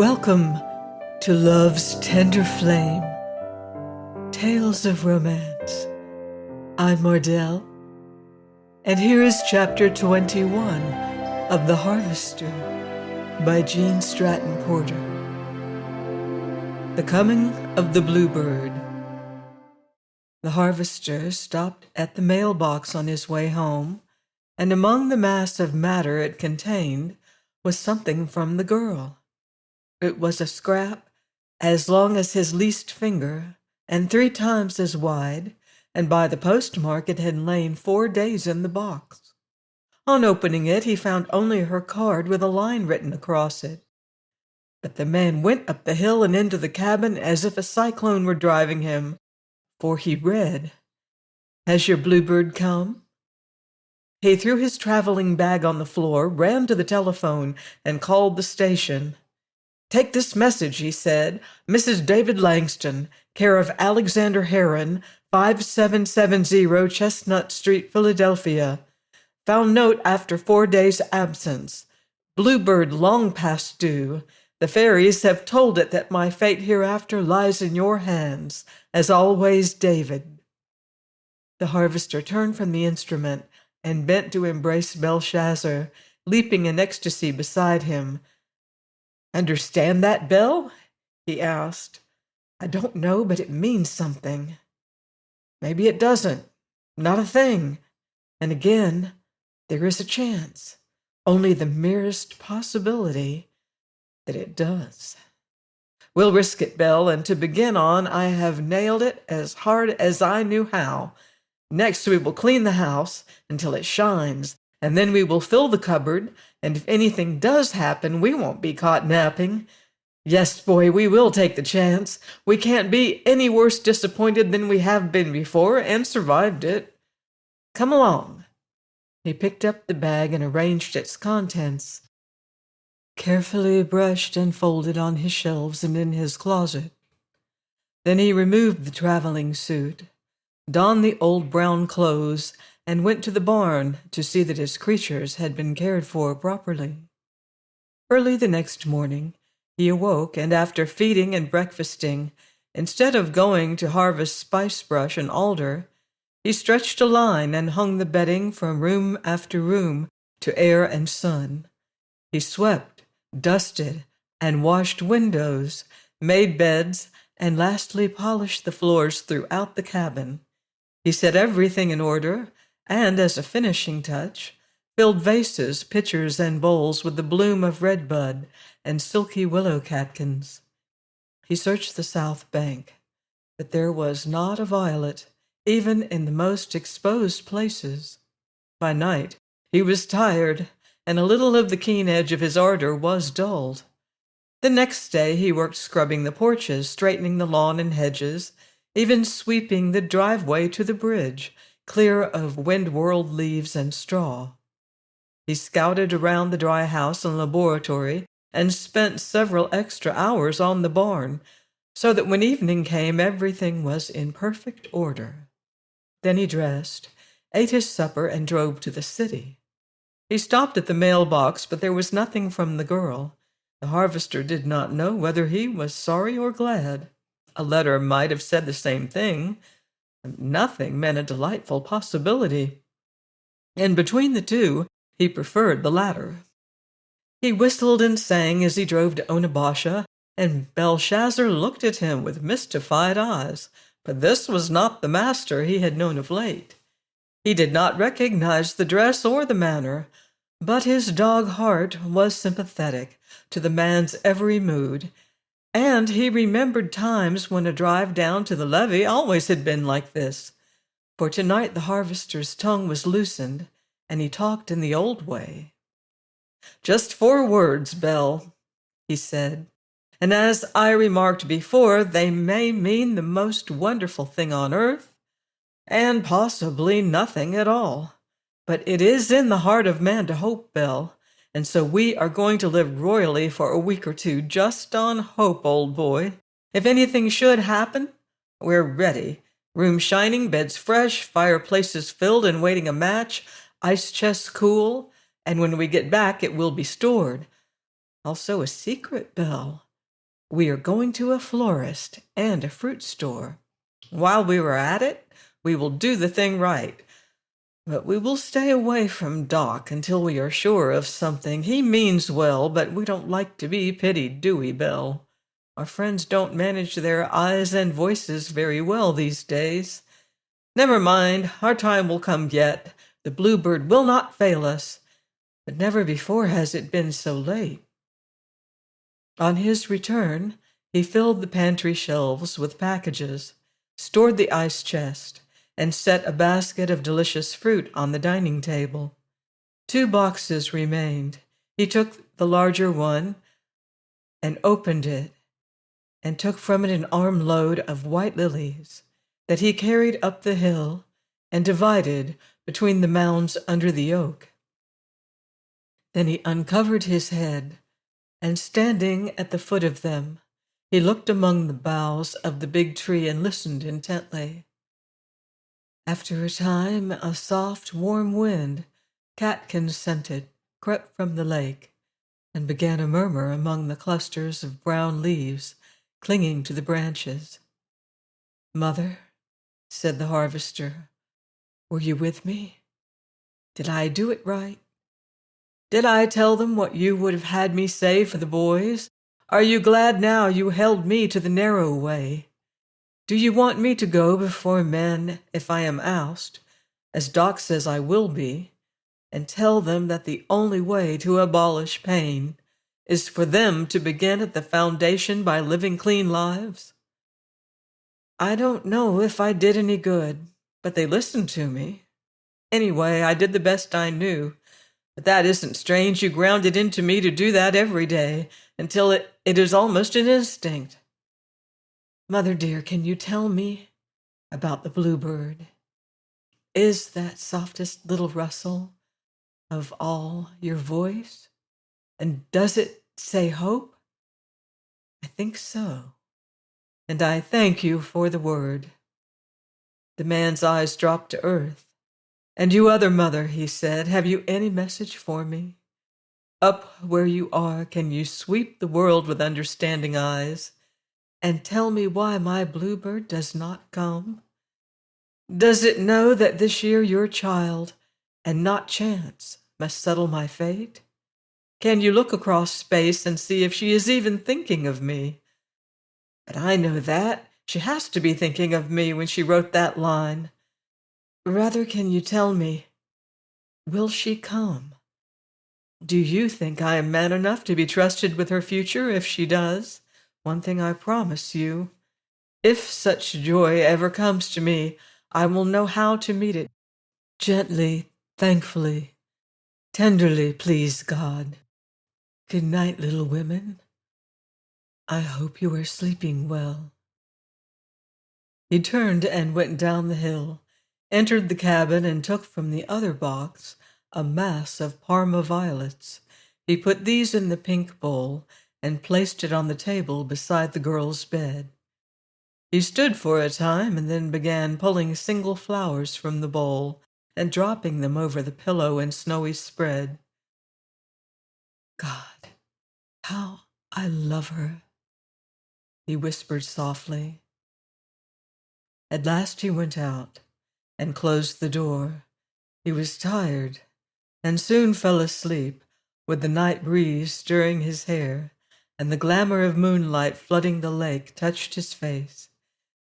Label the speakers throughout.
Speaker 1: Welcome to Love's Tender Flame, Tales of Romance. I'm Mardell, and here is Chapter 21 of The Harvester by Gene Stratton Porter. The Coming of the Bluebird. The harvester stopped at the mailbox on his way home, and among the mass of matter it contained was something from the girl. It was a scrap as long as his least finger and 3 times as wide, and by the postmark it had lain 4 days in the box. On opening it, he found only her card with a line written across it. But the man went up the hill and into the cabin as if a cyclone were driving him, for he read, "Has your bluebird come?" He threw his traveling bag on the floor, ran to the telephone, and called the station. "Take this message," he said. "Mrs. David Langston, care of Alexander Heron, 5770 Chestnut Street, Philadelphia. Found note after 4 days' absence. Bluebird long past due. The fairies have told it that my fate hereafter lies in your hands. As always, David." The harvester turned from the instrument and bent to embrace Belshazzar, leaping in ecstasy beside him. "Understand that, Belle?" he asked. "I don't know, but it means something." "Maybe it doesn't. Not a thing. And again, there is a chance, only the merest possibility, that it does. We'll risk it, Belle, and to begin on, I have nailed it as hard as I knew how. Next, we will clean the house until it shines, and then we will fill the cupboard, and if anything does happen, we won't be caught napping. Yes, boy, we will take the chance. We can't be any worse disappointed than we have been before, and survived it. Come along." He picked up the bag and arranged its contents, carefully brushed and folded on his shelves and in his closet. Then he removed the traveling suit, donned the old brown clothes, and went to the barn to see that his creatures had been cared for properly. Early the next morning, he awoke, and after feeding and breakfasting, instead of going to harvest spicebrush and alder, he stretched a line and hung the bedding from room after room to air and sun. He swept, dusted, and washed windows, made beds, and lastly polished the floors throughout the cabin. He set everything in order, and, as a finishing touch, filled vases, pitchers, and bowls with the bloom of redbud and silky willow catkins. He searched the south bank, but there was not a violet, even in the most exposed places. By night, he was tired, and a little of the keen edge of his ardor was dulled. The next day he worked scrubbing the porches, straightening the lawn and hedges, even sweeping the driveway to the bridge, clear of wind-whirled leaves and straw. He scouted around the dry house and laboratory and spent several extra hours on the barn, so that when evening came everything was in perfect order. Then he dressed, ate his supper, and drove to the city. He stopped at the mailbox, but there was nothing from the girl. The harvester did not know whether he was sorry or glad. A letter might have said the same thing. Nothing meant a delightful possibility. And between the two, he preferred the latter. He whistled and sang as he drove to Onabasha, and Belshazzar looked at him with mystified eyes, but this was not the master he had known of late. He did not recognize the dress or the manner, but his dog heart was sympathetic to the man's every mood, and he remembered times when a drive down to the levee always had been like this. For tonight the harvester's tongue was loosened, and he talked in the old way. "Just 4 words, Belle," he said, "and as I remarked before, they may mean the most wonderful thing on earth, and possibly nothing at all. But it is in the heart of man to hope, Belle, and so we are going to live royally for a week or 2, just on hope, old boy. If anything should happen, we're ready. Room shining, beds fresh, fireplaces filled and waiting a match, ice chests cool, and when we get back it will be stored. Also a secret, Belle. We are going to a florist and a fruit store. While we are at it, we will do the thing right. But we will stay away from Doc until we are sure of something. He means well, but we don't like to be pitied, do we, Belle? Our friends don't manage their eyes and voices very well these days. Never mind, our time will come yet. The Bluebird will not fail us. But never before has it been so late. On his return, he filled the pantry shelves with packages, stored the ice chest, and set a basket of delicious fruit on the dining table. 2 boxes remained. He took the larger one and opened it, and took from it an armload of white lilies that he carried up the hill and divided between the mounds under the oak. Then he uncovered his head, and standing at the foot of them, he looked among the boughs of the big tree and listened intently. After a time, a soft, warm wind, catkin-scented, crept from the lake and began a murmur among the clusters of brown leaves clinging to the branches. "Mother," said the harvester, "were you with me? Did I do it right? Did I tell them what you would have had me say for the boys? Are you glad now you held me to the narrow way? Do you want me to go before men if I am ousted, as Doc says I will be, and tell them that the only way to abolish pain is for them to begin at the foundation by living clean lives? I don't know if I did any good, but they listened to me. Anyway, I did the best I knew. But that isn't strange. You ground it into me to do that every day, until it is almost an instinct. Mother dear, can you tell me about the bluebird? Is that softest little rustle of all your voice? And does it say hope? I think so. And I thank you for the word." The man's eyes dropped to earth. "And you other mother," he said, "have you any message for me? Up where you are, can you sweep the world with understanding eyes and tell me why my bluebird does not come? Does it know that this year your child, and not chance, must settle my fate? Can you look across space and see if she is even thinking of me? But I know that. She has to be thinking of me when she wrote that line. Rather, can you tell me, will she come? Do you think I am man enough to be trusted with her future if she does? One thing I promise you, if such joy ever comes to me, I will know how to meet it. Gently, thankfully, tenderly, please God. Good night, little women. I hope you are sleeping well." He turned and went down the hill, entered the cabin, and took from the other box a mass of Parma violets. He put these in the pink bowl and placed it on the table beside the girl's bed. He stood for a time and then began pulling single flowers from the bowl and dropping them over the pillow and snowy spread. "God, how I love her," he whispered softly. At last he went out and closed the door. He was tired and soon fell asleep with the night breeze stirring his hair, and the glamour of moonlight flooding the lake touched his face.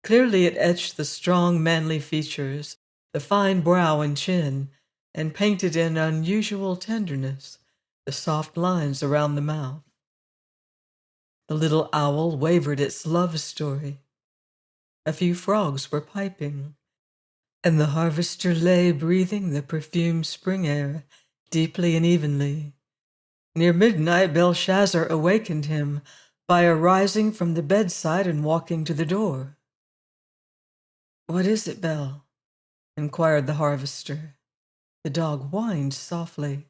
Speaker 1: Clearly it etched the strong manly features, the fine brow and chin, and painted in unusual tenderness the soft lines around the mouth. The little owl wavered its love story. A few frogs were piping, and the harvester lay breathing the perfumed spring air deeply and evenly. Near midnight, Belshazzar awakened him by arising from the bedside and walking to the door. "What is it, Belle?" inquired the harvester. The dog whined softly.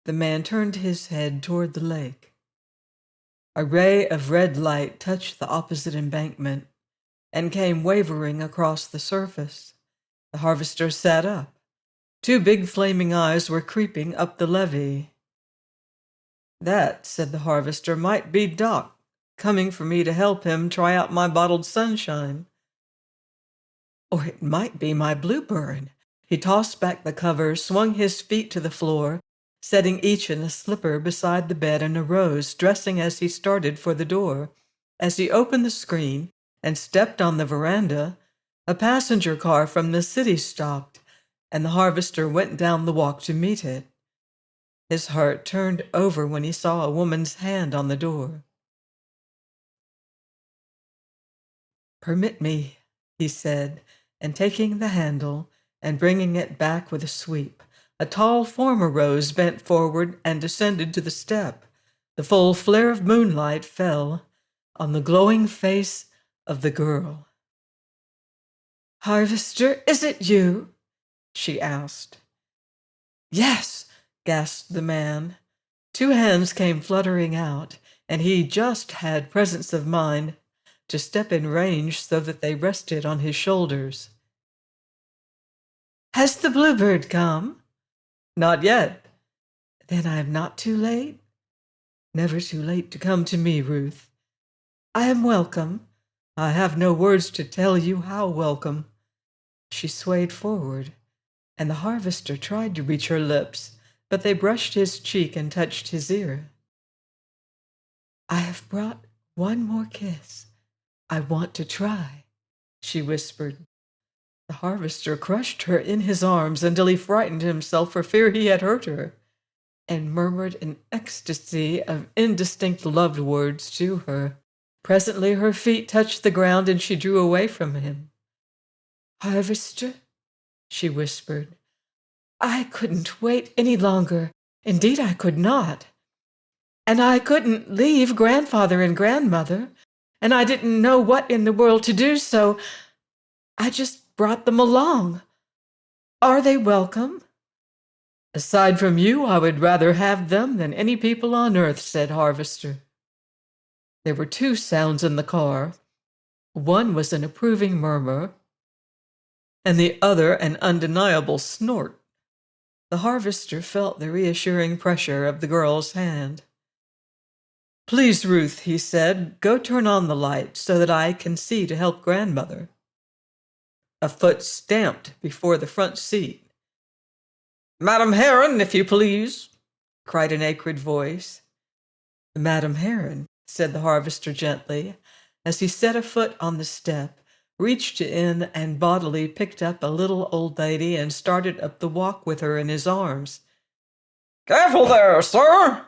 Speaker 1: The man turned his head toward the lake. A ray of red light touched the opposite embankment and came wavering across the surface. The harvester sat up. 2 big flaming eyes were creeping up the levee. "That," said the harvester, "might be Doc. coming for me to help him try out my bottled sunshine. Or it might be my bluebird. He tossed back the cover, swung his feet to the floor, setting each in a slipper beside the bed, and arose, dressing as he started for the door. As he opened the screen and stepped on the veranda, a passenger car from the city stopped, and the harvester went down the walk to meet it. His heart turned over when he saw a woman's hand on the door. "Permit me," he said, and taking the handle and bringing it back with a sweep, a tall form arose, bent forward, and descended to the step. The full flare of moonlight fell on the glowing face of the girl. "Harvester, is it you?" she asked. "Yes," gasped the man. Two hands came fluttering out, and he just had presence of mind to step in range so that they rested on his shoulders. "Has the bluebird come?" "Not yet." "Then I am not too late?" "Never too late to come to me, Ruth." "I am welcome." "I have no words to tell you how welcome." She swayed forward, and the harvester tried to reach her lips, but they brushed his cheek and touched his ear. "I have brought one more kiss. I want to try," she whispered. The harvester crushed her in his arms until he frightened himself for fear he had hurt her, and murmured an ecstasy of indistinct loved words to her. Presently her feet touched the ground, and she drew away from him. "Harvester," she whispered, "I couldn't wait any longer. Indeed, I could not. And I couldn't leave grandfather and grandmother, and I didn't know what in the world to do, so I just brought them along. Are they welcome?" "Aside from you, I would rather have them than any people on earth," said Harvester. There were two sounds in the car. One was an approving murmur, and the other an undeniable snort. The harvester felt the reassuring pressure of the girl's hand. "Please, Ruth," he said, "go turn on the light so that I can see to help grandmother." A foot stamped before the front seat. "Madam Heron, if you please," cried an acrid voice. "Madam Heron," said the harvester gently, as he set a foot on the step, reached in and bodily picked up a little old lady and started up the walk with her in his arms. "Careful there, sir!"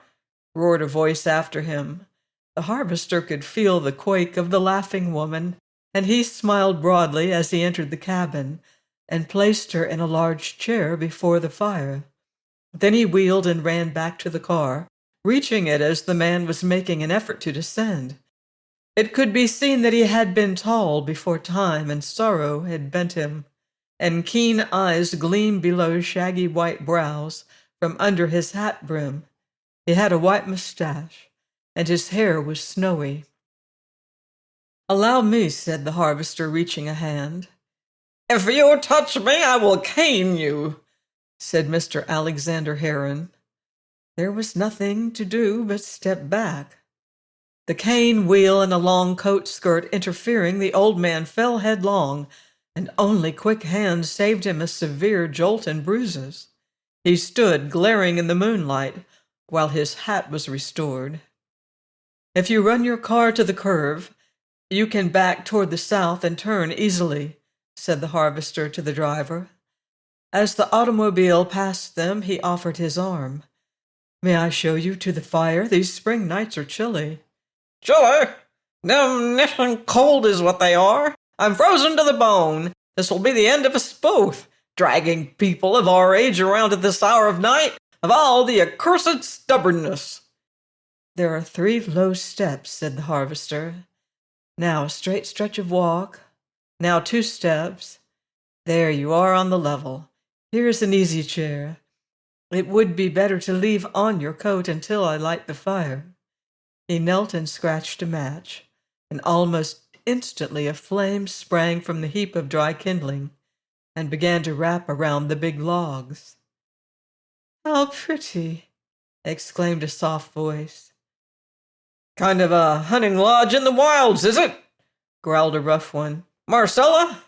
Speaker 1: roared a voice after him. The harvester could feel the quake of the laughing woman, and he smiled broadly as he entered the cabin and placed her in a large chair before the fire. Then he wheeled and ran back to the car, reaching it as the man was making an effort to descend. It could be seen that he had been tall before time and sorrow had bent him, and keen eyes gleamed below shaggy white brows from under his hat brim. He had a white mustache, and his hair was snowy. "Allow me," said the harvester, reaching a hand. "If you touch me, I will cane you," said Mr. Alexander Heron. There was nothing to do but step back. The cane wheel and a long coat skirt interfering, the old man fell headlong, and only quick hands saved him a severe jolt and bruises. He stood glaring in the moonlight while his hat was restored. "If you run your car to the curve, you can back toward the south and turn easily," said the harvester to the driver. As the automobile passed them, he offered his arm. "May I show you to the fire? These spring nights are chilly." "Chilly? Damnation cold is what they are. I'm frozen to the bone. This will be the end of us both, dragging people of our age around at this hour of night. Of all the accursed stubbornness!" "There are 3 low steps," said the harvester. "Now a straight stretch of walk. Now 2 steps. There you are on the level. Here is an easy chair. It would be better to leave on your coat until I light the fire." He knelt and scratched a match, and almost instantly a flame sprang from the heap of dry kindling and began to wrap around the big logs. "How pretty!" exclaimed a soft voice. Kind of a hunting lodge in the wilds, is it? Growled a rough one. Marcella,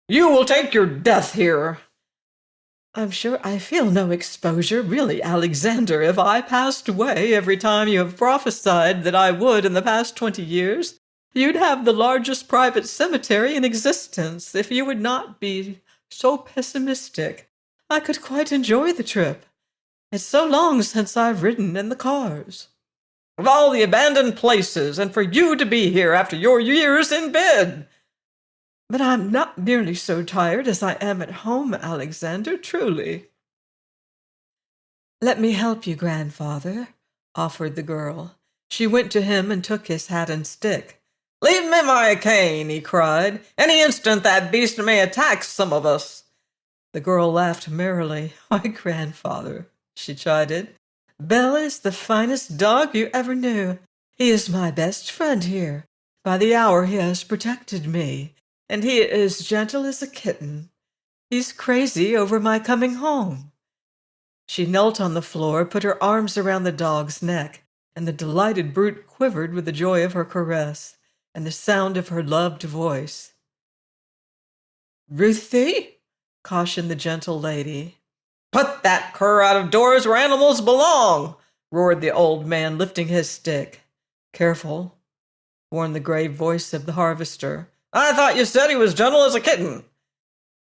Speaker 1: you will take your death here. I'm sure I feel no exposure, really, Alexander. If I passed away every time you have prophesied that I would in the past 20 years, you'd have the largest private cemetery in existence. If you would not be so pessimistic, I could quite enjoy the trip. It's so long since I've ridden in the cars. Of all the abandoned places, and for you to be here after your years in bed. But I'm not nearly so tired as I am at home, Alexander, truly. Let me help you, grandfather, offered the girl. She went to him and took his hat and stick. Leave me my cane, he cried. Any instant that beast may attack some of us. The girl laughed merrily. Why, grandfather, she chided. Bell is the finest dog you ever knew. He is my best friend here. By the hour he has protected me. And he is gentle as a kitten. He's crazy over my coming home. She knelt on the floor, put her arms around the dog's neck, and the delighted brute quivered with the joy of her caress and the sound of her loved voice. Ruthie, cautioned the gentle lady. Put that cur out of doors where animals belong, roared the old man, lifting his stick. Careful, warned the grave voice of the harvester. I thought you said he was gentle as a kitten.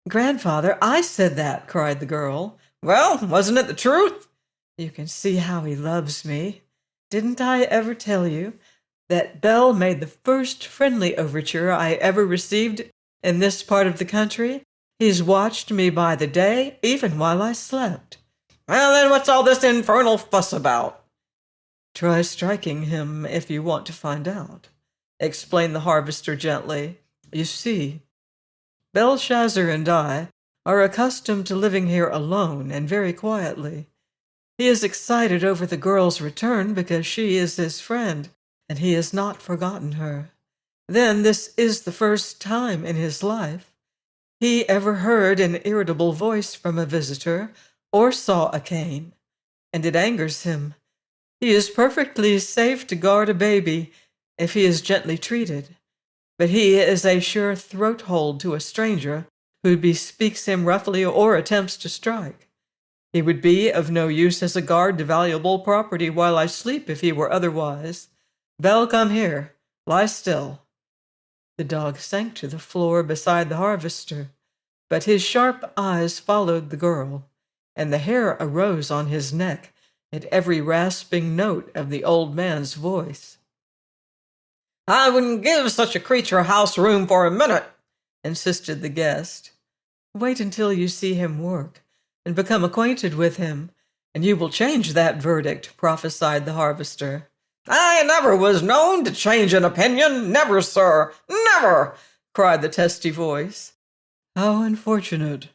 Speaker 1: Grandfather, I said that, cried the girl. Well, wasn't it the truth? You can see how he loves me. Didn't I ever tell you that Bell made the first friendly overture I ever received in this part of the country? He's watched me by the day, even while I slept. Well, then what's all this infernal fuss about? Try striking him if you want to find out, explained the harvester gently. You see, Belshazzar and I are accustomed to living here alone and very quietly. He is excited over the girl's return because she is his friend, and he has not forgotten her. Then this is the first time in his life he ever heard an irritable voice from a visitor or saw a cane, and it angers him. He is perfectly safe to guard a baby if he is gently treated. But he is a sure throat-hold to a stranger who bespeaks him roughly or attempts to strike. He would be of no use as a guard to valuable property while I sleep if he were otherwise. Bell, come here. Lie still. The dog sank to the floor beside the harvester, but his sharp eyes followed the girl, and the hair arose on his neck at every rasping note of the old man's voice. I wouldn't give such a creature house room for a minute, insisted the guest. Wait until you see him work and become acquainted with him, and you will change that verdict, prophesied the harvester. I never was known to change an opinion, never, sir, never, cried the testy voice. How unfortunate,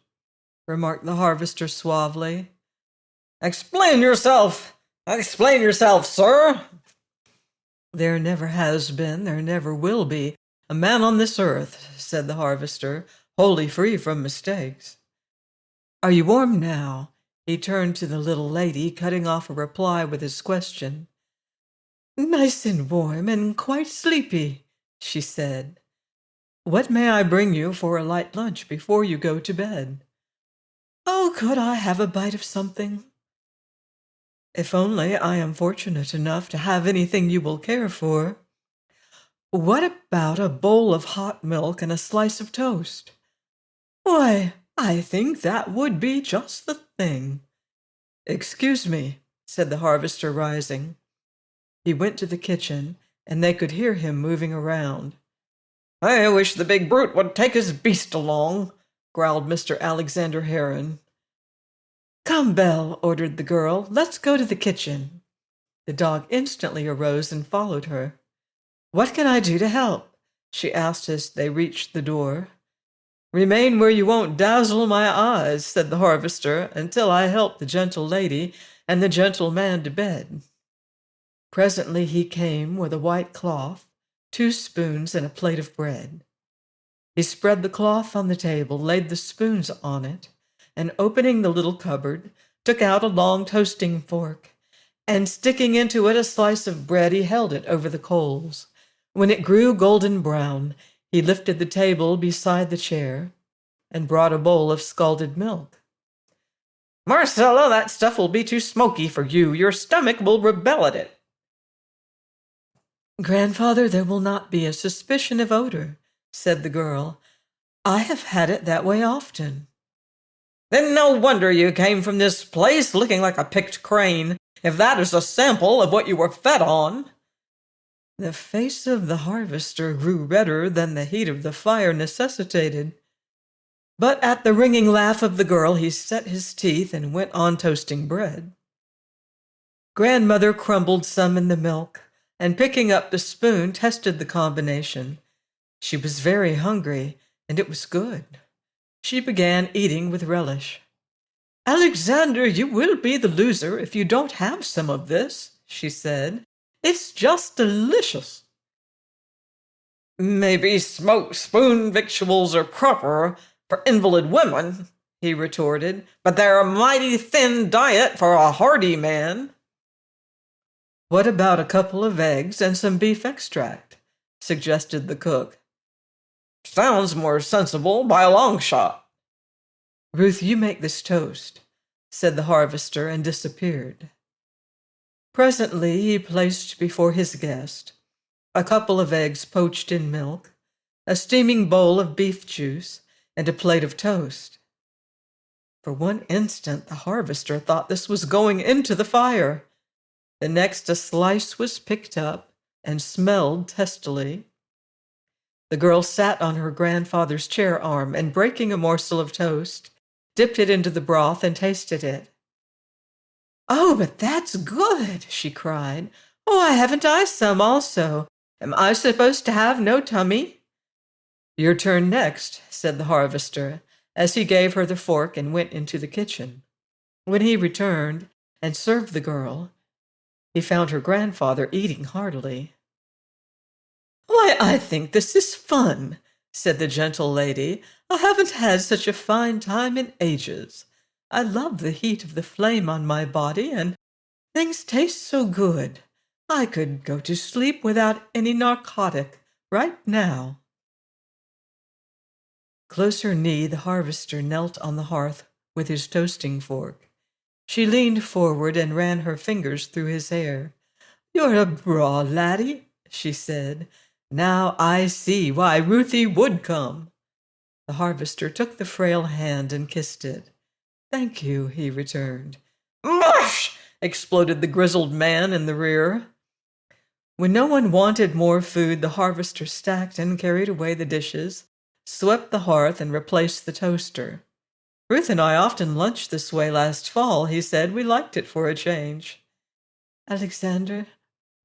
Speaker 1: remarked the harvester suavely. Explain yourself, sir. There never has been, there never will be, a man on this earth, said the harvester, wholly free from mistakes. Are you warm now? He turned to the little lady, cutting off a reply with his question. Nice and warm and quite sleepy, she said. What may I bring you for a light lunch before you go to bed? Oh, could I have a bite of something? If only I am fortunate enough to have anything you will care for. What about a bowl of hot milk and a slice of toast? Why, I think that would be just the thing. Excuse me, said the harvester, rising. He went to the kitchen, and they could hear him moving around. I wish the big brute would take his beast along, growled Mr. Alexander Heron. Come, Belle, ordered the girl. Let's go to the kitchen. The dog instantly arose and followed her. What can I do to help? She asked as they reached the door. Remain where you won't dazzle my eyes, said the harvester, until I help the gentle lady and the gentle man to bed. Presently he came with a white cloth, 2 spoons, and a plate of bread. He spread the cloth on the table, laid the spoons on it, and opening the little cupboard, took out a long toasting fork and sticking into it a slice of bread, he held it over the coals. When it grew golden brown, he lifted the table beside the chair and brought a bowl of scalded milk. "Marcella, that stuff will be too smoky for you. Your stomach will rebel at it." "Grandfather, there will not be a suspicion of odor," said the girl. "I have had it that way often." "Then no wonder you came from this place looking like a picked crane, if that is a sample of what you were fed on." The face of the harvester grew redder than the heat of the fire necessitated. But at the ringing laugh of the girl, he set his teeth and went on toasting bread. Grandmother crumbled some in the milk, and picking up the spoon, tested the combination. She was very hungry, and it was good. She began eating with relish. "Alexander, you will be the loser if you don't have some of this," she said. "It's just delicious." "Maybe smoked spoon victuals are proper for invalid women," he retorted, "but they're a mighty thin diet for a hardy man." "What about a couple of eggs and some beef extract?" suggested the cook. "Sounds more sensible by a long shot." "Ruth, you make this toast," said the harvester, and disappeared. Presently he placed before his guest a couple of eggs poached in milk, a steaming bowl of beef juice, and a plate of toast. For one instant, the harvester thought this was going into the fire. The next, a slice was picked up and smelled testily. The girl sat on her grandfather's chair arm and, breaking a morsel of toast, dipped it into the broth and tasted it. "Oh, but that's good!" she cried. "Oh, haven't I some also? Am I supposed to have no tummy?" "Your turn next," said the harvester, as he gave her the fork and went into the kitchen. When he returned and served the girl, he found her grandfather eating heartily. "Why, I think this is fun," said the gentle lady. "I haven't had such a fine time in ages. I love the heat of the flame on my body, and things taste so good. I could go to sleep without any narcotic right now." Close her knee, the harvester knelt on the hearth with his toasting fork. She leaned forward and ran her fingers through his hair. "You're a braw laddie," she said. "Now I see why Ruthie would come." The harvester took the frail hand and kissed it. "Thank you," he returned. "Mush!" exploded the grizzled man in the rear. When no one wanted more food, the harvester stacked and carried away the dishes, swept the hearth, and replaced the toaster. "Ruth and I often lunched this way last fall," he said. "We liked it for a change." "Alexander,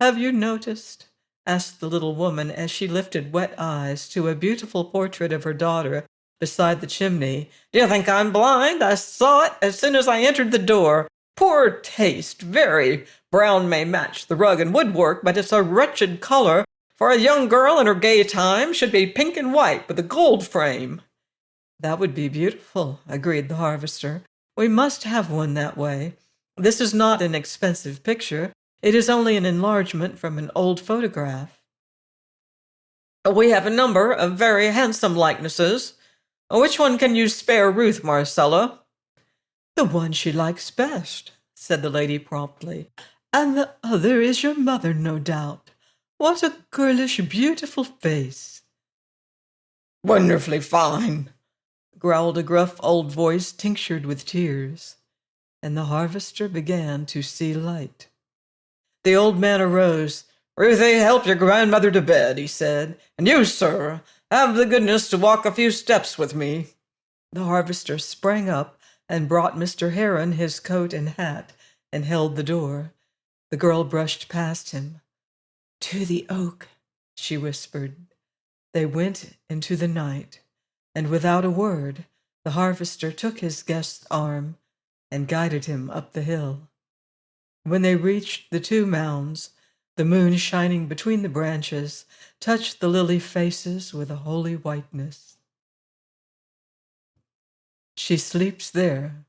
Speaker 1: have you noticed?" asked the little woman as she lifted wet eyes to a beautiful portrait of her daughter beside the chimney. "Do you think I'm blind? I saw it as soon as I entered the door. Poor taste, very. Brown may match the rug and woodwork, but it's a wretched color. For a young girl in her gay time should be pink and white with a gold frame." "That would be beautiful," agreed the harvester. "We must have one that way. This is not an expensive picture. It is only an enlargement from an old photograph." "We have a number of very handsome likenesses. Which one can you spare Ruth, Marcella?" "The one she likes best," said the lady promptly. "And the other is your mother, no doubt. What a girlish, beautiful face." "Wonderfully fine," growled a gruff old voice tinctured with tears, and the harvester began to see light. The old man arose. "Ruthie, help your grandmother to bed," he said. "And you, sir, have the goodness to walk a few steps with me." The harvester sprang up and brought Mr. Heron his coat and hat and held the door. The girl brushed past him. "To the oak," she whispered. They went into the night, and without a word, the harvester took his guest's arm and guided him up the hill. When they reached the two mounds, the moon shining between the branches touched the lily faces with a holy whiteness. "She sleeps there,"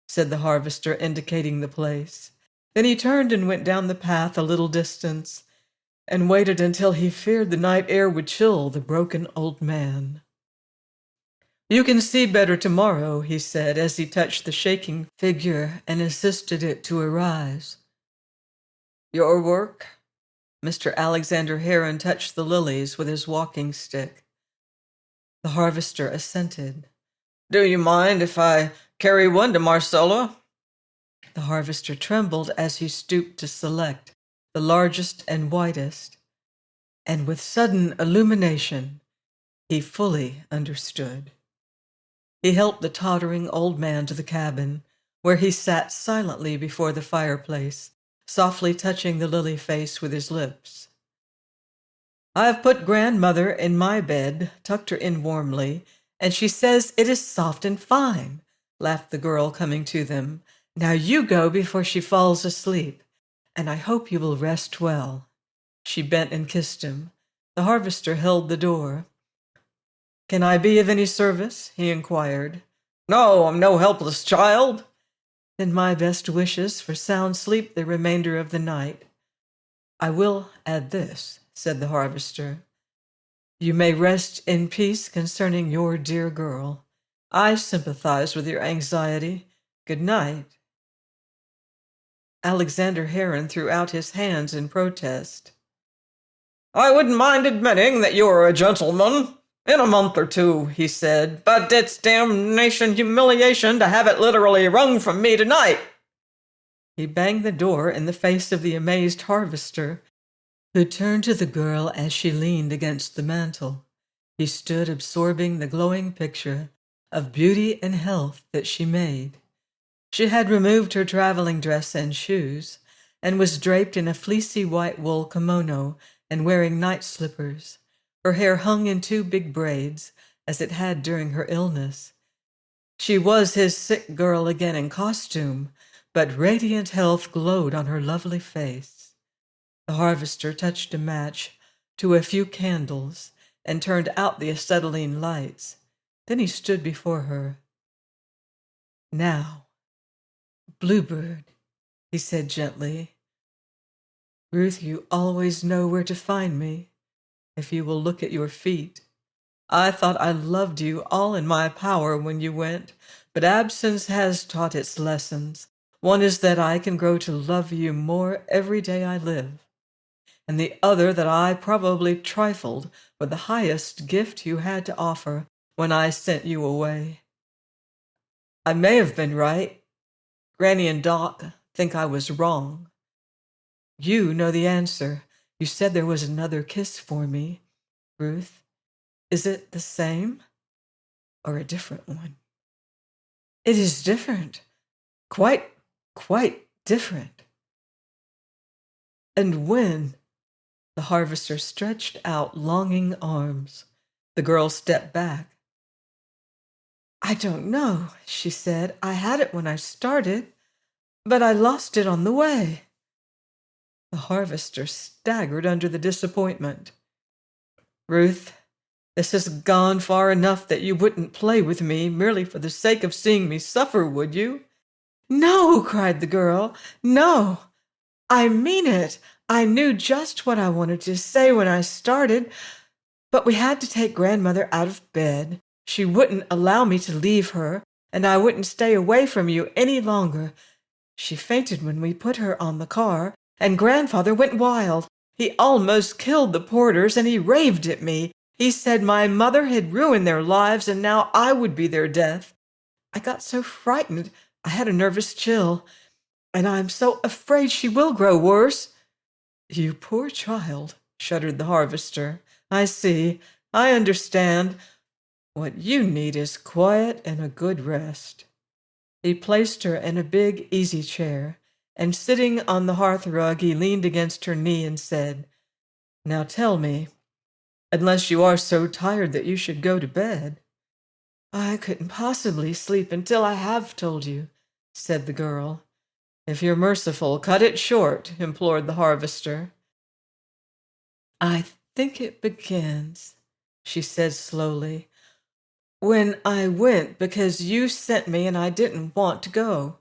Speaker 1: said the harvester, indicating the place. Then he turned and went down the path a little distance, and waited until he feared the night air would chill the broken old man. "You can see better tomorrow," he said as he touched the shaking figure and assisted it to arise. "Your work?" Mr. Alexander Heron touched the lilies with his walking stick. The harvester assented. "Do you mind if I carry one to Marcella?" The harvester trembled as he stooped to select the largest and whitest, and with sudden illumination, he fully understood. He helped the tottering old man to the cabin, where he sat silently before the fireplace, softly touching the lily face with his lips. "I've put grandmother in my bed," tucked her in warmly, "and she says it is soft and fine," laughed the girl, coming to them. "Now you go before she falls asleep, and I hope you will rest well." She bent and kissed him. The harvester held the door. "Can I be of any service?" he inquired. "No, I'm no helpless child." "Then my best wishes for sound sleep the remainder of the night. I will add this," said the harvester. "You may rest in peace concerning your dear girl. I sympathize with your anxiety. Good night." Alexander Heron threw out his hands in protest. "I wouldn't mind admitting that you're a gentleman. In a month or two," he said, "but it's damnation humiliation to have it literally wrung from me tonight." He banged the door in the face of the amazed harvester, who turned to the girl as she leaned against the mantel. He stood absorbing the glowing picture of beauty and health that she made. She had removed her traveling dress and shoes, and was draped in a fleecy white wool kimono and wearing night slippers. Her hair hung in two big braids, as it had during her illness. She was his sick girl again in costume, but radiant health glowed on her lovely face. The harvester touched a match to a few candles and turned out the acetylene lights. Then he stood before her. "Now, Bluebird," he said gently. "Ruth, you always know where to find me, if you will look at your feet. I thought I loved you all in my power when you went, but absence has taught its lessons. One is that I can grow to love you more every day I live, and the other that I probably trifled with the highest gift you had to offer when I sent you away. I may have been right. Granny and Doc think I was wrong. You know the answer. You said there was another kiss for me. Ruth, is it the same or a different one?" "It is different. Quite different." "And when?" The harvester stretched out longing arms. The girl stepped back. "I don't know," she said. "I had it when I started, but I lost it on the way." The harvester staggered under the disappointment. "Ruth, this has gone far enough that you wouldn't play with me merely for the sake of seeing me suffer, would you?" "No," cried the girl. "No. I mean it. I knew just what I wanted to say when I started, but we had to take grandmother out of bed. She wouldn't allow me to leave her, and I wouldn't stay away from you any longer. She fainted when we put her on the car, and grandfather went wild. He almost killed the porters, and he raved at me. He said my mother had ruined their lives, and now I would be their death. I got so frightened, I had a nervous chill, and I'm so afraid she will grow worse." "You poor child," shuddered the harvester. "I see. I understand. What you need is quiet and a good rest." He placed her in a big easy chair, and sitting on the hearth rug, he leaned against her knee and said, "Now tell me, unless you are so tired that you should go to bed." "I couldn't possibly sleep until I have told you," said the girl. "If you're merciful, cut it short," implored the harvester. "I think it begins," she said slowly, "when I went because you sent me and I didn't want to go.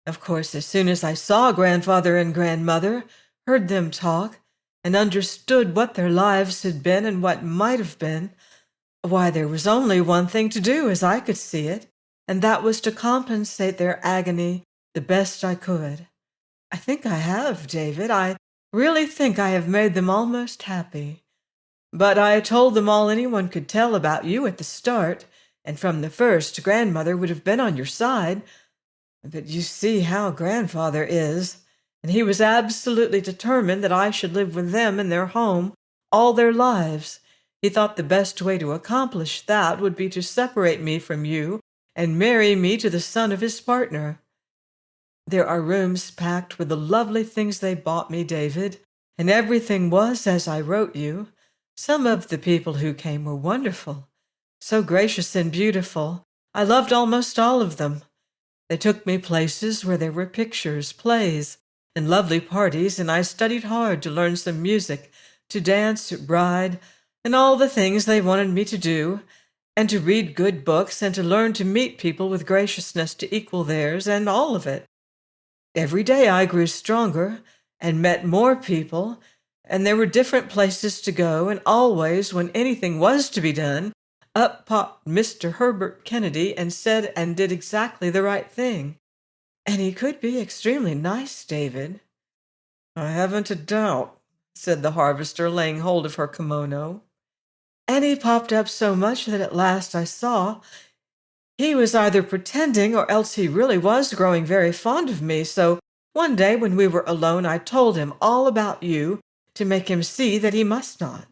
Speaker 1: Of course, as soon as I saw grandfather and grandmother, heard them talk, and understood what their lives had been and what might have been, why, there was only one thing to do as I could see it, and that was to compensate their agony the best I could. I think I have, David. I really think I have made them almost happy. But I told them all anyone could tell about you at the start, and from the first grandmother would have been on your side. But you see how grandfather is, and he was absolutely determined that I should live with them in their home all their lives. He thought the best way to accomplish that would be to separate me from you and marry me to the son of his partner. There are rooms packed with the lovely things they bought me, David, and everything was as I wrote you. Some of the people who came were wonderful, so gracious and beautiful. I loved almost all of them. They took me places where there were pictures, plays, and lovely parties, and I studied hard to learn some music, to dance, ride, and all the things they wanted me to do, and to read good books, and to learn to meet people with graciousness to equal theirs, and all of it. Every day I grew stronger and met more people, and there were different places to go, and always, when anything was to be done, up popped Mr. Herbert Kennedy and said and did exactly the right thing. And he could be extremely nice, David. I haven't a doubt, said the harvester, laying hold of her kimono. And he popped up so much that at last I saw he was either pretending or else he really was growing very fond of me. So one day when we were alone, I told him all about you to make him see that he must not.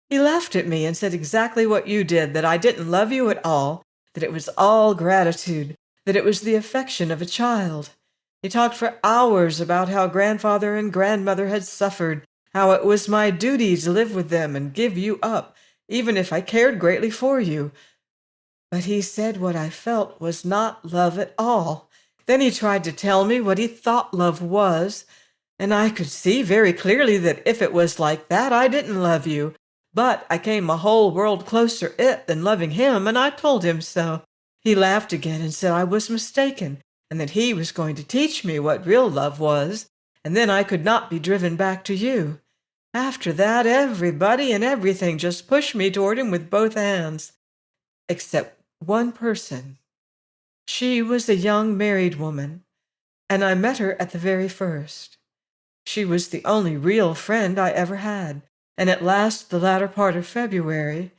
Speaker 1: He laughed at me and said exactly what you did, that I didn't love you at all, that it was all gratitude, that it was the affection of a child. He talked for hours about how grandfather and grandmother had suffered, how it was my duty to live with them and give you up, even if I cared greatly for you. But he said what I felt was not love at all. Then he tried to tell me what he thought love was, and I could see very clearly that if it was like that, I didn't love you. But I came a whole world closer it than loving him, and I told him so. He laughed again and said I was mistaken, and that he was going to teach me what real love was, and then I could not be driven back to you. After that, everybody and everything just pushed me toward him with both hands, except one person. She was a young married woman, and I met her at the very first. She was the only real friend I ever had, and at last, the latter part of February,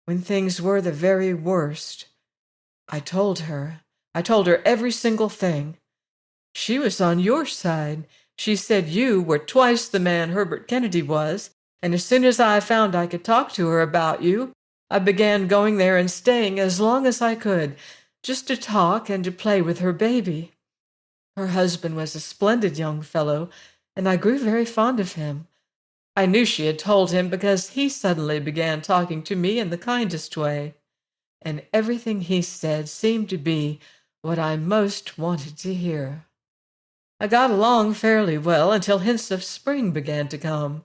Speaker 1: when things were the very worst, I told her every single thing. She was on your side. She said you were twice the man Herbert Kennedy was, and as soon as I found I could talk to her about you, I began going there and staying as long as I could, just to talk and to play with her baby. Her husband was a splendid young fellow, and I grew very fond of him. I knew she had told him because he suddenly began talking to me in the kindest way, and everything he said seemed to be what I most wanted to hear. I got along fairly well until hints of spring began to come,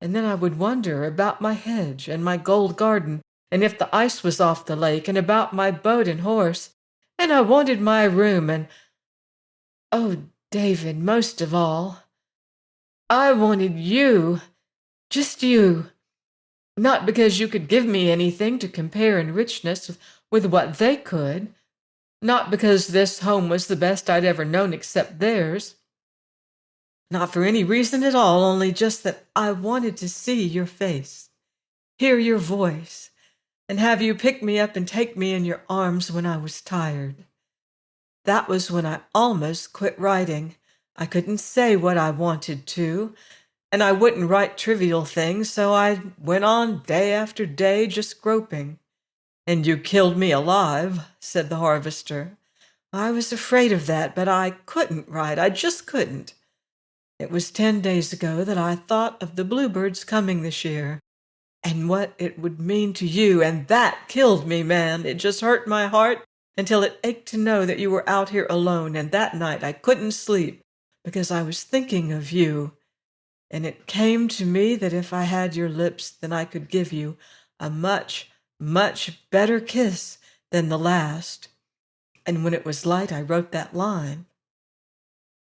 Speaker 1: and then I would wonder about my hedge and my gold garden, and if the ice was off the lake, and about my boat and horse, and I wanted my room, and, oh, David, most of all, I wanted you, just you, not because you could give me anything to compare in richness with what they could, not because this home was the best I'd ever known except theirs, not for any reason at all, only just that I wanted to see your face, hear your voice, and have you pick me up and take me in your arms when I was tired. That was when I almost quit writing. I couldn't say what I wanted to, and I wouldn't write trivial things, so I went on day after day just groping. And you killed me alive, said the harvester. I was afraid of that, but I couldn't write. I just couldn't. It was 10 days ago that I thought of the bluebirds coming this year, and what it would mean to you, and that killed me, man. It just hurt my heart until it ached to know that you were out here alone, and that night I couldn't sleep because I was thinking of you. And it came to me that if I had your lips, then I could give you a much, much better kiss than the last. And when it was light, I wrote that line.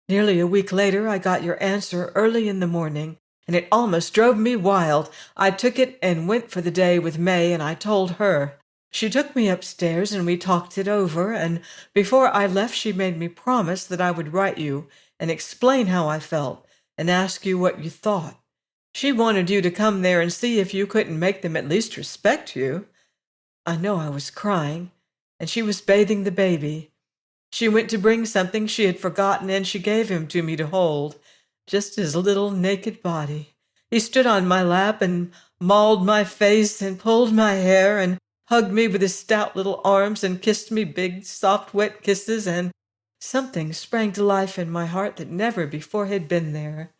Speaker 1: Nearly a week later, I got your answer early in the morning, and it almost drove me wild. I took it and went for the day with May, and I told her. She took me upstairs, and we talked it over, and before I left, she made me promise that I would write you and explain how I felt and ask you what you thought. She wanted you to come there and see if you couldn't make them at least respect you. I know I was crying, and she was bathing the baby. She went to bring something she had forgotten, and she gave him to me to hold, just his little naked body. He stood on my lap and mauled my face and pulled my hair and hugged me with his stout little arms and kissed me big, soft, wet kisses, and something sprang to life in my heart that never before had been there.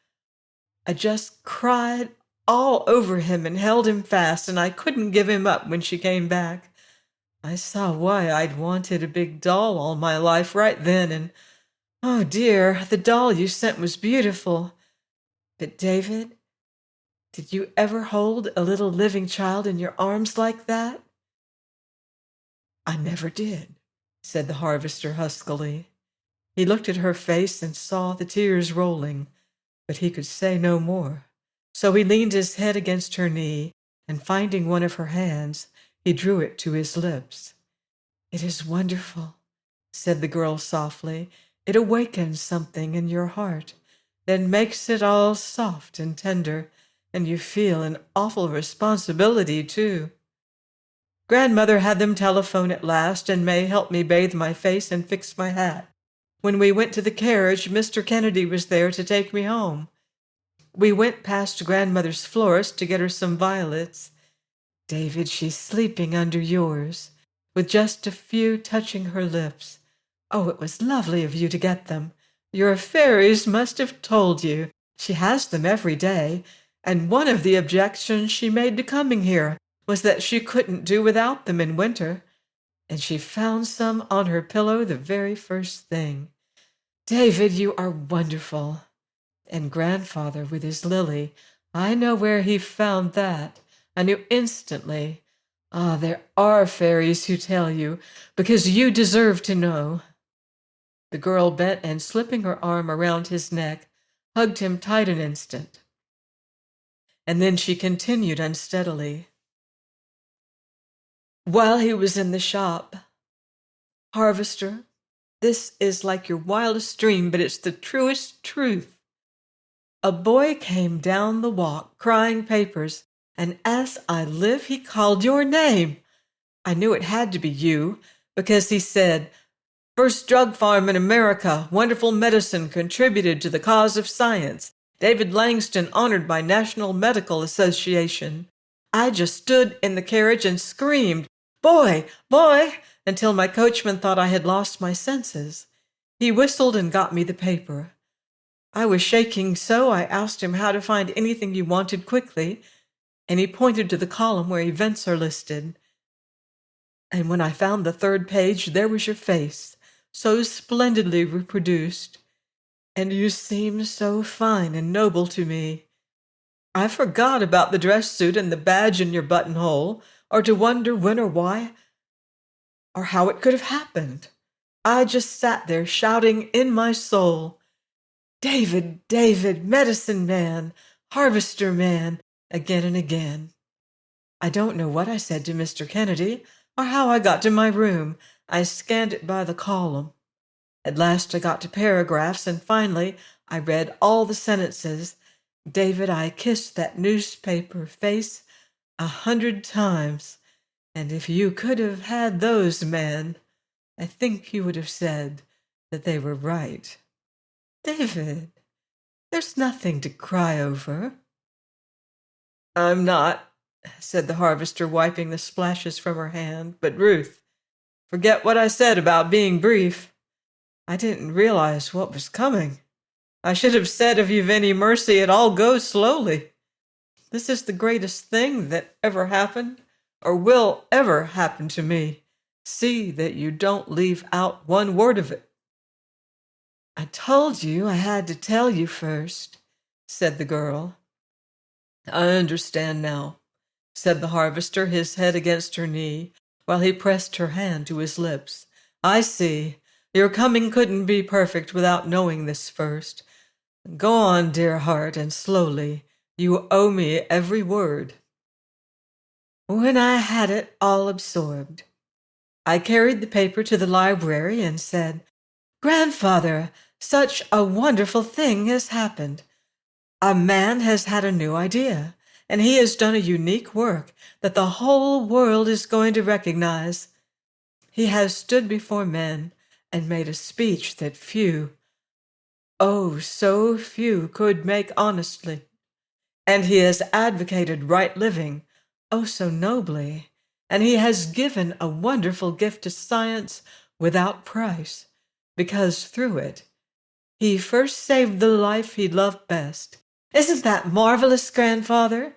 Speaker 1: I just cried all over him and held him fast, and I couldn't give him up when she came back. I saw why I'd wanted a big doll all my life right then, and oh dear, the doll you sent was beautiful. But David, did you ever hold a little living child in your arms like that? I never did, said the harvester huskily. He looked at her face and saw the tears rolling, but he could say no more. So he leaned his head against her knee, and finding one of her hands, he drew it to his lips. It is wonderful, said the girl softly. It awakens something in your heart, then makes it all soft and tender, and you feel an awful responsibility, too. Grandmother had them telephone at last, and May helped me bathe my face and fix my hat. When we went to the carriage, Mr. Kennedy was there to take me home. We went past Grandmother's florist to get her some violets. David, she's sleeping under yours, with just a few touching her lips. Oh, it was lovely of you to get them. Your fairies must have told you. She has them every day, and one of the objections she made to coming here was that she couldn't do without them in winter, and she found some on her pillow the very first thing. David, you are wonderful. And Grandfather with his lily, I know where he found that. I knew instantly. Ah, there are fairies who tell you, because you deserve to know. The girl bent and, slipping her arm around his neck, hugged him tight an instant. And then she continued unsteadily. While he was in the shop, Harvester, this is like your wildest dream, but it's the truest truth. A boy came down the walk crying papers, and as I live, he called your name. I knew it had to be you, because he said, "First drug farm in America, wonderful medicine contributed to the cause of science. David Langston honored by National Medical Association." I just stood in the carriage and screamed, "Boy, boy," until my coachman thought I had lost my senses. He whistled and got me the paper. I was shaking so I asked him how to find anything you wanted quickly, and he pointed to the column where events are listed. And when I found the third page, there was your face, so splendidly reproduced, and you seemed so fine and noble to me. I forgot about the dress suit and the badge in your buttonhole, or to wonder when or why, or how it could have happened. I just sat there shouting in my soul, "David, David, medicine man, harvester man," again and again. I don't know what I said to Mr. Kennedy or how I got to my room. I scanned it by the column. At last I got to paragraphs, and finally I read all the sentences. David, I kissed that newspaper face 100 times, and if you could have had those men, I think you would have said that they were right. David, there's nothing to cry over. I'm not, said the harvester, wiping the splashes from her hand. But Ruth, forget what I said about being brief. I didn't realize what was coming. I should have said, if you've any mercy, it all goes slowly. This is the greatest thing that ever happened or will ever happen to me. See that you don't leave out one word of it. I told you I had to tell you first, said the girl. I understand now, said the harvester, his head against her knee, while he pressed her hand to his lips. I see. Your coming couldn't be perfect without knowing this first. Go on, dear heart, and slowly. You owe me every word. When I had it all absorbed, I carried the paper to the library and said, "Grandfather, such a wonderful thing has happened. A man has had a new idea, and he has done a unique work that the whole world is going to recognize. He has stood before men and made a speech that few, oh, so few, could make honestly. And he has advocated right living, oh, so nobly. And he has given a wonderful gift to science without price, because through it, he first saved the life he loved best. Isn't that marvelous, Grandfather?"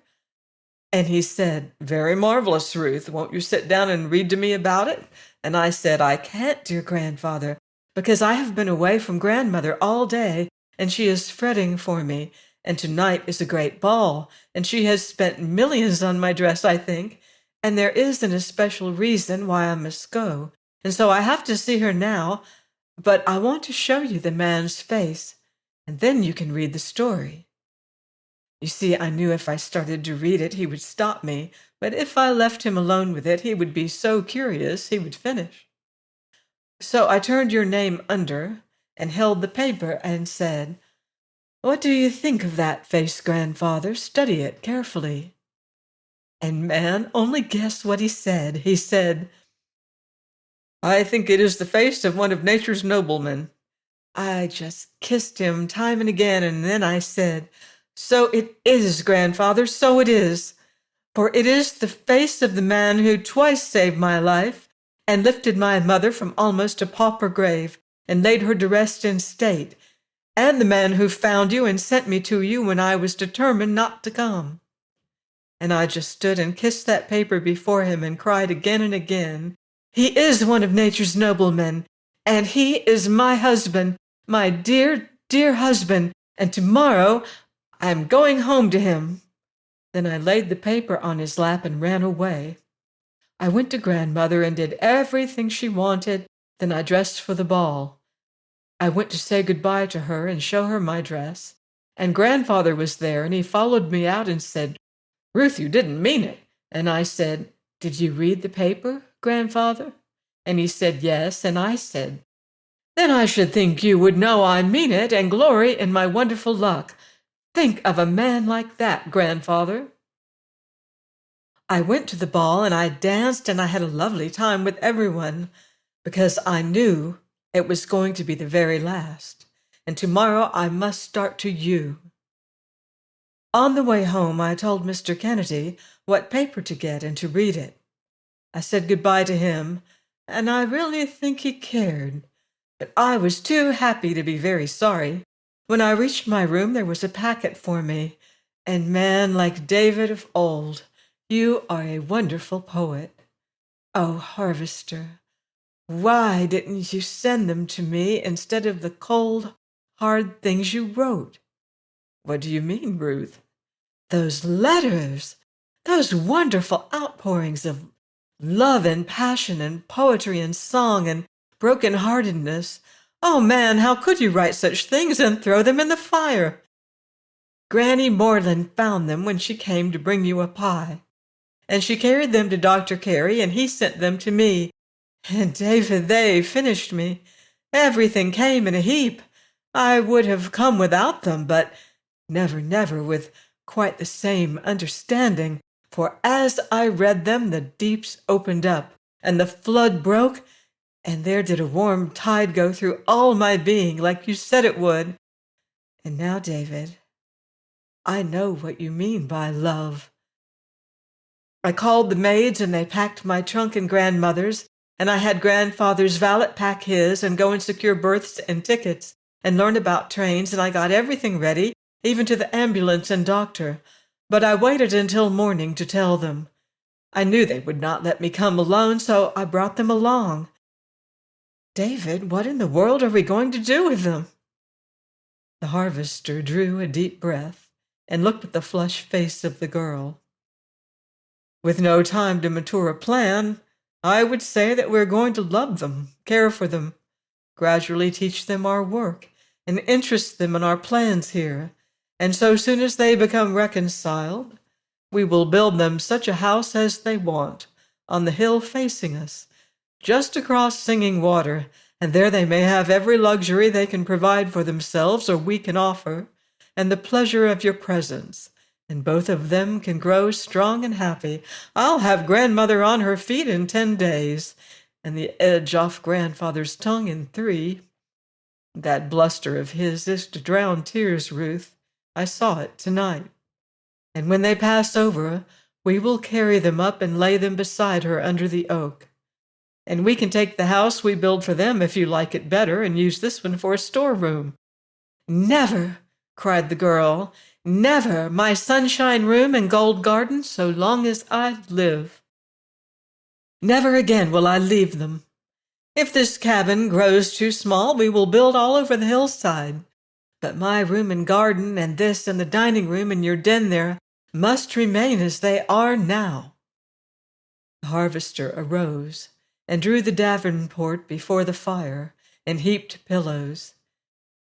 Speaker 1: And he said, "Very marvelous, Ruth. Won't you sit down and read to me about it?" And I said, "I can't, dear grandfather, because I have been away from grandmother all day, and she is fretting for me. And tonight is a great ball, and she has spent millions on my dress, I think. And there is an especial reason why I must go. And so I have to see her now, but I want to show you the man's face, and then you can read the story." You see, I knew if I started to read it, he would stop me, but if I left him alone with it, he would be so curious he would finish. So I turned your name under and held the paper and said, "What do you think of that face, Grandfather? Study it carefully." And man, only guess what he said. He said, "I think it is the face of one of nature's noblemen." I just kissed him time and again, and then I said, "So it is, Grandfather, so it is. For it is the face of the man who twice saved my life and lifted my mother from almost a pauper grave and laid her to rest in state, and the man who found you and sent me to you when I was determined not to come." And I just stood and kissed that paper before him and cried again and again, "He is one of nature's noblemen, and he is my husband, my dear, dear husband, and tomorrow I am going home to him." Then I laid the paper on his lap and ran away. I went to grandmother and did everything she wanted. Then I dressed for the ball. I went to say goodbye to her and show her my dress. And grandfather was there, and he followed me out and said, "Ruth, you didn't mean it." And I said, "Did you read the paper, Grandfather?" And he said, "Yes." And I said, "Then I should think you would know I mean it and glory in my wonderful luck. Think of a man like that, Grandfather." I went to the ball and I danced and I had a lovely time with everyone because I knew it was going to be the very last. And tomorrow I must start to you. On the way home, I told Mr. Kennedy what paper to get and to read it. I said goodbye to him, and I really think he cared. But I was too happy to be very sorry. When I reached my room, there was a packet for me, and man, like David of old, you are a wonderful poet. Oh, Harvester, why didn't you send them to me instead of the cold, hard things you wrote? What do you mean, Ruth? Those letters, those wonderful outpourings of love and passion and poetry and song and broken-heartedness. Oh, man, how could you write such things and throw them in the fire? Granny Morland found them when she came to bring you a pie, and she carried them to Dr. Carey, and he sent them to me. And, David, they finished me. Everything came in a heap. I would have come without them, but never, never with quite the same understanding, for as I read them, the deeps opened up, and the flood broke, and there did a warm tide go through all my being, like you said it would. And now, David, I know what you mean by love. I called the maids, and they packed my trunk and grandmother's, and I had grandfather's valet pack his, and go and secure berths and tickets, and learn about trains, and I got everything ready, even to the ambulance and doctor. But I waited until morning to tell them. I knew they would not let me come alone, so I brought them along. David, what in the world are we going to do with them? The harvester drew a deep breath and looked at the flushed face of the girl. With no time to mature a plan, I would say that we're going to love them, care for them, gradually teach them our work and interest them in our plans here. And so soon as they become reconciled, we will build them such a house as they want on the hill facing us, just across Singing Water, and there they may have every luxury they can provide for themselves or we can offer, and the pleasure of your presence. And both of them can grow strong and happy. I'll have grandmother on her feet in 10 days, and the edge off grandfather's tongue in 3. That bluster of his is to drown tears, Ruth. I saw it tonight. And when they pass over, we will carry them up and lay them beside her under the oak. And we can take the house we build for them if you like it better and use this one for a storeroom. Never, cried the girl, never my sunshine room and gold garden so long as I live. Never again will I leave them. If this cabin grows too small, we will build all over the hillside. But my room and garden and this and the dining room and your den there must remain as they are now. The harvester arose and drew the davenport before the fire and heaped pillows.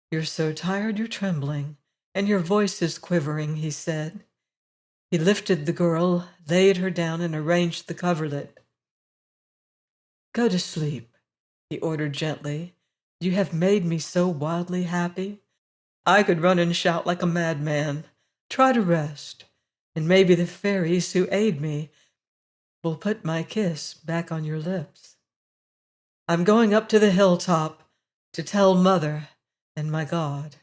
Speaker 1: You're so tired you're trembling, and your voice is quivering, he said. He lifted the girl, laid her down, and arranged the coverlet. Go to sleep, he ordered gently. You have made me so wildly happy. I could run and shout like a madman. Try to rest, and maybe the fairies who aid me will put my kiss back on your lips. I'm going up to the hilltop to tell Mother and my God.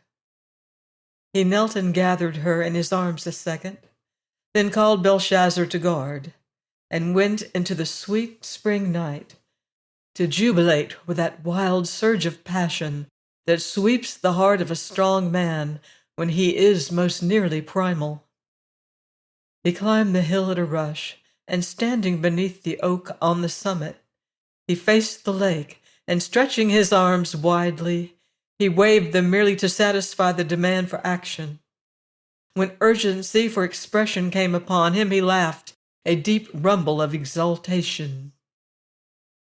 Speaker 1: He knelt and gathered her in his arms a second, then called Belshazzar to guard, and went into the sweet spring night to jubilate with that wild surge of passion that sweeps the heart of a strong man when he is most nearly primal. He climbed the hill at a rush, and standing beneath the oak on the summit, he faced the lake, and stretching his arms widely, he waved them merely to satisfy the demand for action. When urgency for expression came upon him, he laughed, a deep rumble of exultation.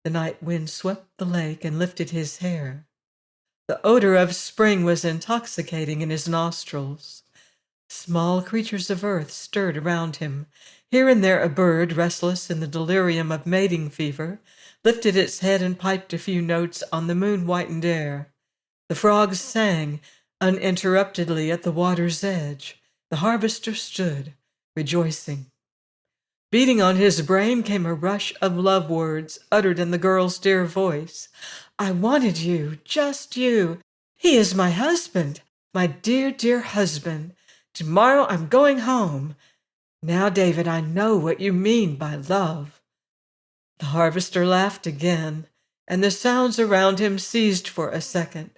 Speaker 1: The night wind swept the lake and lifted his hair. The odor of spring was intoxicating in his nostrils. Small creatures of earth stirred around him. Here and there a bird, restless in the delirium of mating fever, lifted its head and piped a few notes on the moon-whitened air. The frogs sang uninterruptedly at the water's edge. The harvester stood, rejoicing. Beating on his brain came a rush of love words uttered in the girl's dear voice. I wanted you, just you. He is my husband, my dear, dear husband. Tomorrow I'm going home. Now, David, I know what you mean by love. The harvester laughed again, and the sounds around him ceased for a second,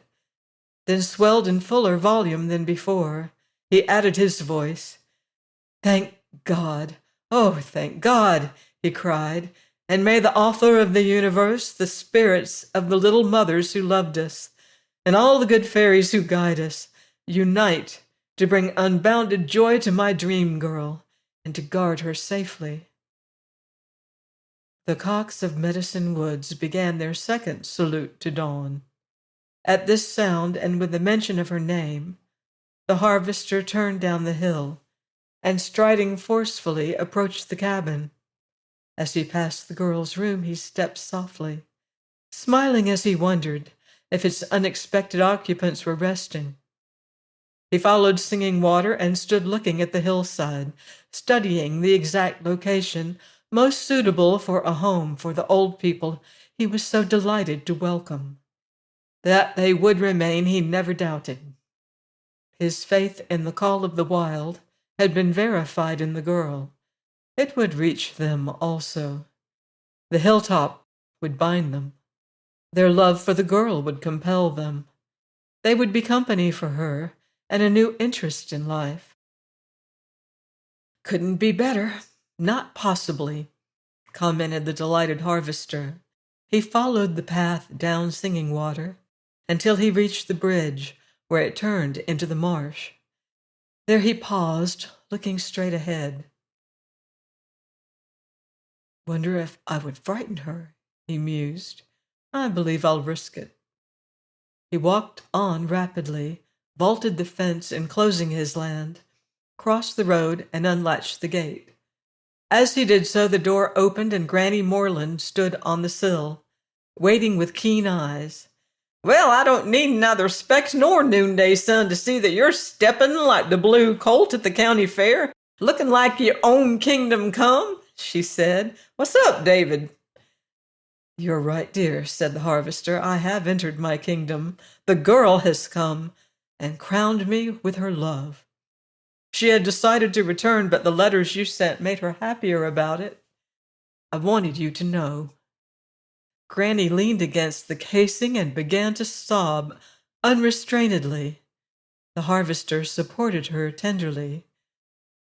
Speaker 1: then swelled in fuller volume than before. He added his voice. Thank God, oh, thank God, he cried, and may the author of the universe, the spirits of the little mothers who loved us, and all the good fairies who guide us, unite to bring unbounded joy to my dream girl and to guard her safely. The cocks of Medicine Woods began their second salute to dawn. At this sound, and with the mention of her name, the harvester turned down the hill, and striding forcefully approached the cabin. As he passed the girl's room, he stepped softly, smiling as he wondered if its unexpected occupants were resting. He followed Singing Water and stood looking at the hillside, studying the exact location most suitable for a home for the old people he was so delighted to welcome. That they would remain he never doubted. His faith in the call of the wild had been verified in the girl. It would reach them also. The hilltop would bind them. Their love for the girl would compel them. They would be company for her and a new interest in life. Couldn't be better. Not possibly, commented the delighted harvester. He followed the path down Singing Water until he reached the bridge where it turned into the marsh. There he paused, looking straight ahead. Wonder if I would frighten her, he mused. I believe I'll risk it. He walked on rapidly, vaulted the fence enclosing his land, crossed the road, and unlatched the gate. As he did so, the door opened and Granny Moreland stood on the sill, waiting with keen eyes. "Well, I don't need neither specs nor noonday sun to see that you're steppin' like the blue colt at the county fair, looking like your own kingdom come," she said. "What's up, David?" "You're right, dear," said the harvester. "I have entered my kingdom. The girl has come and crowned me with her love. She had decided to return, but the letters you sent made her happier about it. I wanted you to know." Granny leaned against the casing and began to sob unrestrainedly. The harvester supported her tenderly.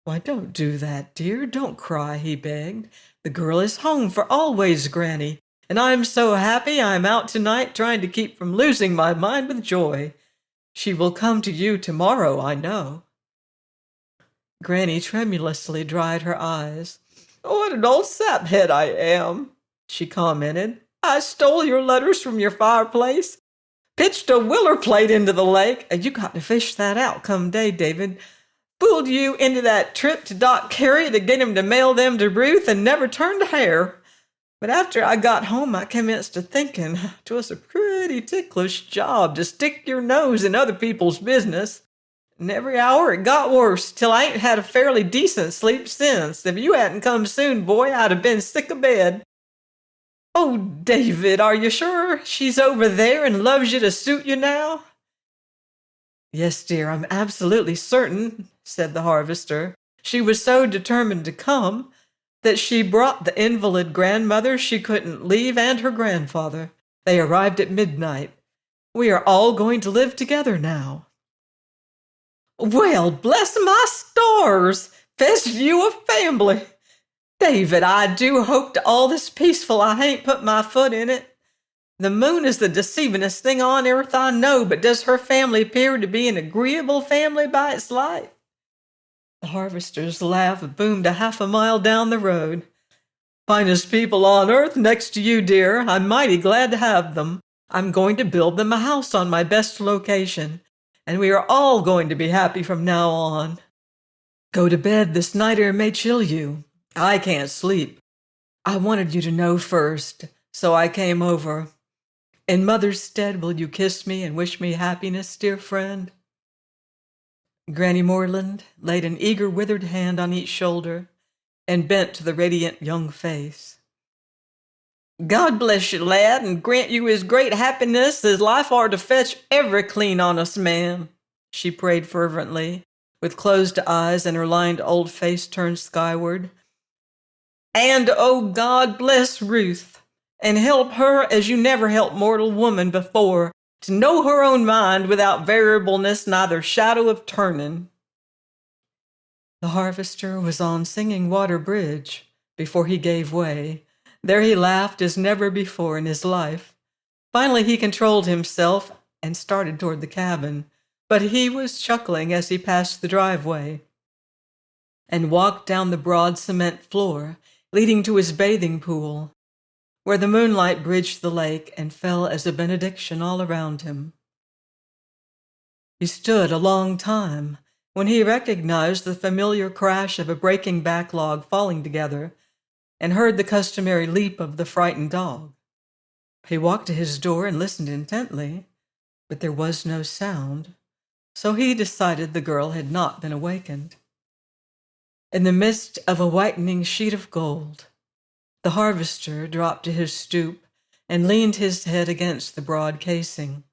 Speaker 1: "Why, don't do that, dear. Don't cry," he begged. "The girl is home for always, Granny, and I'm so happy I'm out tonight trying to keep from losing my mind with joy. She will come to you tomorrow, I know." Granny tremulously dried her eyes. "What an old saphead I am," she commented. "I stole your letters from your fireplace, pitched a willer plate into the lake. You got to fish that out come day, David. Fooled you into that trip to Doc Carey to get him to mail them to Ruth and never turned a hair. But after I got home, I commenced to thinking 'twas a pretty ticklish job to stick your nose in other people's business. And every hour it got worse, till I ain't had a fairly decent sleep since. If you hadn't come soon, boy, I'd have been sick abed. Oh, David, are you sure she's over there and loves you to suit you now?" "Yes, dear, I'm absolutely certain," said the harvester. "She was so determined to come that she brought the invalid grandmother she couldn't leave and her grandfather. They arrived at midnight. We are all going to live together now." "Well, bless my stars! Fetched you a family! David, I do hope to all this peaceful I hain't put my foot in it. The moon is the deceivingest thing on earth I know, but does her family appear to be an agreeable family by its light?" The harvester's laugh boomed a half a mile down the road. "Finest people on earth next to you, dear. I'm mighty glad to have them. I'm going to build them a house on my best location, and we are all going to be happy from now on. Go to bed, this night air may chill you. I can't sleep. I wanted you to know first, so I came over. In Mother's stead, will you kiss me and wish me happiness, dear friend?" Granny Moreland laid an eager, withered hand on each shoulder and bent to the radiant young face. "God bless you, lad, and grant you his great happiness as life are to fetch every clean honest man," she prayed fervently, with closed eyes and her lined old face turned skyward. "And, oh God, bless Ruth, and help her as you never helped mortal woman before, to know her own mind without variableness, neither shadow of turning." The harvester was on Singing Water Bridge before he gave way. There he laughed as never before in his life. Finally he controlled himself and started toward the cabin, but he was chuckling as he passed the driveway and walked down the broad cement floor leading to his bathing pool, where the moonlight bridged the lake and fell as a benediction all around him. He stood a long time when he recognized the familiar crash of a breaking backlog falling together and heard the customary leap of the frightened dog. He walked to his door and listened intently, but there was no sound, so he decided the girl had not been awakened. In the midst of a whitening sheet of gold, the harvester dropped to his stoop and leaned his head against the broad casing.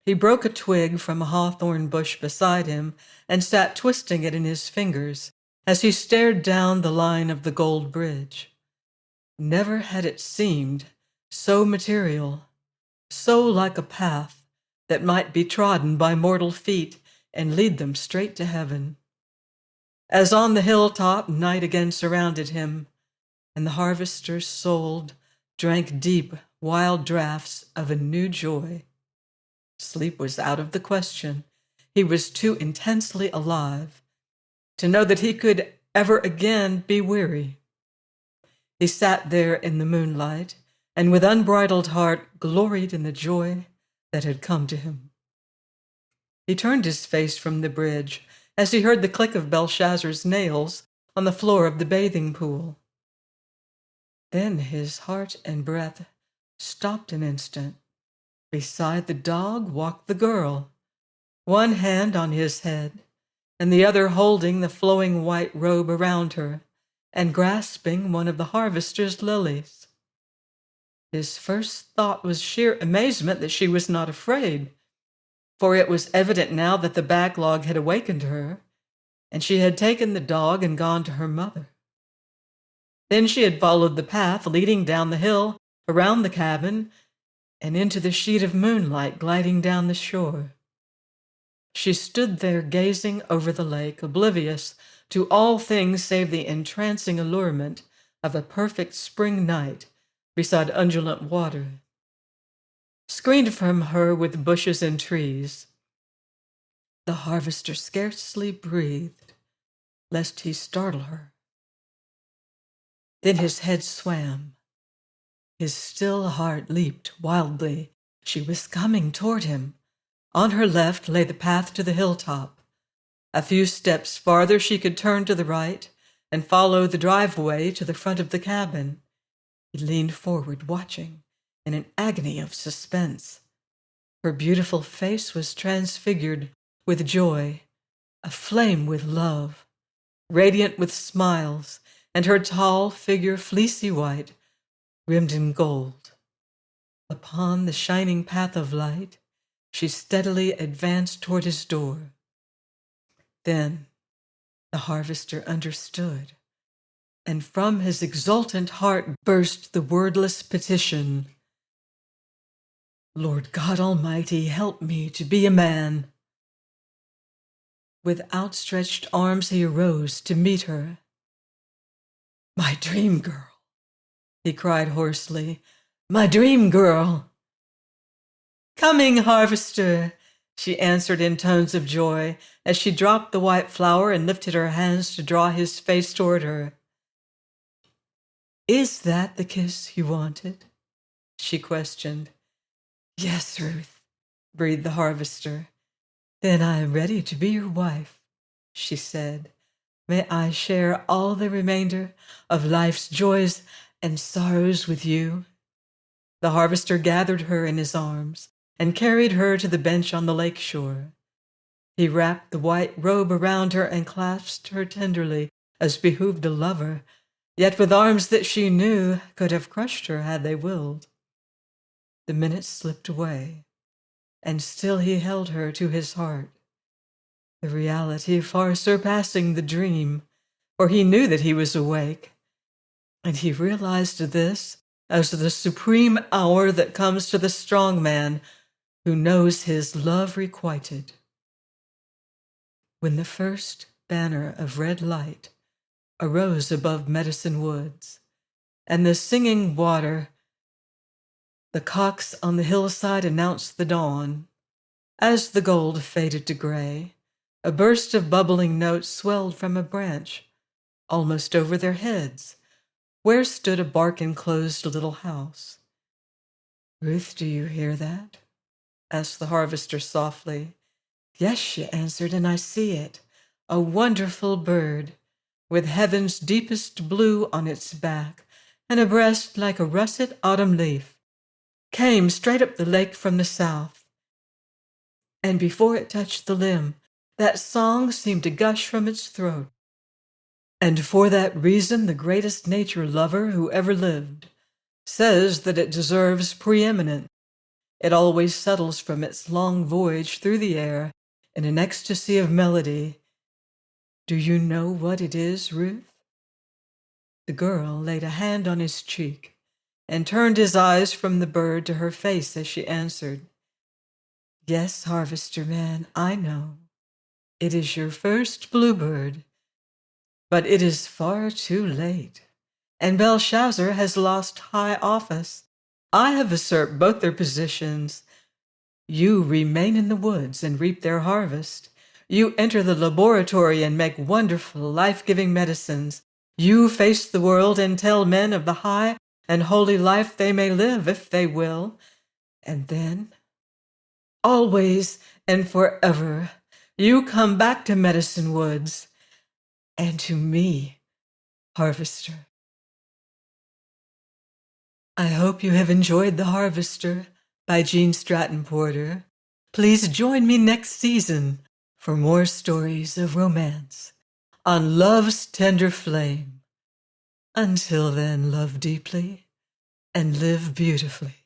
Speaker 1: He broke a twig from a hawthorn bush beside him and sat twisting it in his fingers as he stared down the line of the gold bridge. Never had it seemed so material, so like a path that might be trodden by mortal feet and lead them straight to heaven. As on the hilltop, night again surrounded him, and the harvester's soul drank deep, wild draughts of a new joy. Sleep was out of the question. He was too intensely alive to know that he could ever again be weary. He sat there in the moonlight, and with unbridled heart gloried in the joy that had come to him. He turned his face from the bridge as he heard the click of Belshazzar's nails on the floor of the bathing pool. Then his heart and breath stopped an instant. Beside the dog walked the girl, one hand on his head, and the other holding the flowing white robe around her and grasping one of the harvester's lilies. His first thought was sheer amazement that she was not afraid, for it was evident now that the backlog had awakened her, and she had taken the dog and gone to her mother. Then she had followed the path leading down the hill, around the cabin, and into the sheet of moonlight gliding down the shore. She stood there gazing over the lake, oblivious to all things save the entrancing allurement of a perfect spring night beside undulant water. Screened from her with bushes and trees, the harvester scarcely breathed, lest he startle her. Then his head swam. His still heart leaped wildly. She was coming toward him. On her left lay the path to the hilltop. A few steps farther she could turn to the right and follow the driveway to the front of the cabin. He leaned forward, watching, in an agony of suspense. Her beautiful face was transfigured with joy, aflame with love, radiant with smiles, and her tall figure fleecy white, rimmed in gold. Upon the shining path of light, she steadily advanced toward his door. Then the harvester understood, and from his exultant heart burst the wordless petition, "Lord God Almighty, help me to be a man." With outstretched arms he arose to meet her. "My dream girl," he cried hoarsely, "my dream girl." "Coming, harvester," she answered in tones of joy as she dropped the white flower and lifted her hands to draw his face toward her. "Is that the kiss you wanted?" she questioned. "Yes, Ruth," breathed the harvester. "Then I am ready to be your wife," she said. "May I share all the remainder of life's joys and sorrows with you?" The harvester gathered her in his arms and carried her to the bench on the lake shore. He wrapped the white robe around her and clasped her tenderly, as behooved a lover, yet with arms that she knew could have crushed her had they willed. The minutes slipped away, and still he held her to his heart, the reality far surpassing the dream, for he knew that he was awake, and he realized this as the supreme hour that comes to the strong man who knows his love requited. When the first banner of red light arose above Medicine Woods, and the singing water, the cocks on the hillside announced the dawn. As the gold faded to gray, a burst of bubbling notes swelled from a branch, almost over their heads, where stood a bark-enclosed little house. "Ruth, do you hear that?" asked the harvester softly. "Yes," she answered, "and I see it. A wonderful bird, with heaven's deepest blue on its back, and a breast like a russet autumn leaf, came straight up the lake from the south. And before it touched the limb, that song seemed to gush from its throat. And for that reason, the greatest nature lover who ever lived says that it deserves preeminence. It always settles from its long voyage through the air in an ecstasy of melody. Do you know what it is, Ruth?" The girl laid a hand on his cheek and turned his eyes from the bird to her face as she answered, "Yes, harvester man, I know. It is your first bluebird, but it is far too late, and Belshazzar has lost high office. I have usurped both their positions. You remain in the woods and reap their harvest. You enter the laboratory and make wonderful, life-giving medicines. You face the world and tell men of the high and holy life they may live if they will. And then always and forever, you come back to Medicine Woods and to me, Harvester. I hope you have enjoyed The Harvester by Gene Stratton Porter. Please join me next season for more stories of romance on love's tender flame. Until then, love deeply and live beautifully.